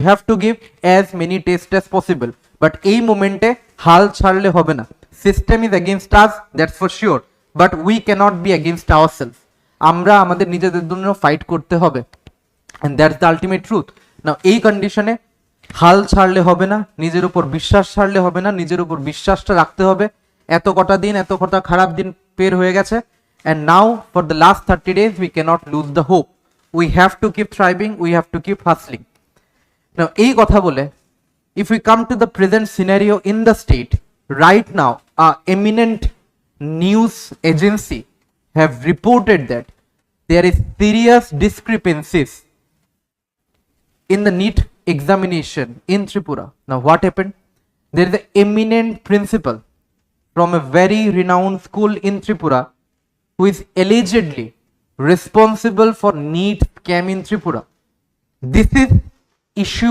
You have to give as many tests as possible. But এই মোমেন্টে হাল ছাড়লে হবে না। System is against us, that's for sure, but we cannot be against ourself. আমরা আমাদের নিজেদের জন্য ফাইট করতে হবে, and that's the ultimate truth. Now এই কন্ডিশনে হাল ছাড়লে হবে না, নিজের উপর বিশ্বাস ছাড়লে হবে না, নিজের উপর বিশ্বাসটা রাখতে হবে। এত কটা দিন, এত কটা খারাপ দিন পের হয়ে গেছে, and now for the last 30 days we cannot lose the hope. We have to keep thriving, we have to keep hustling. Now এই কথা বলে, if we come to the present scenario in the state right now, a eminent news agency have reported that there is serious discrepancies in the NEET examination in Tripura. Now what happened? There is an eminent principal from a very renowned school in Tripura who is allegedly responsible for NEET scam in Tripura. This is issued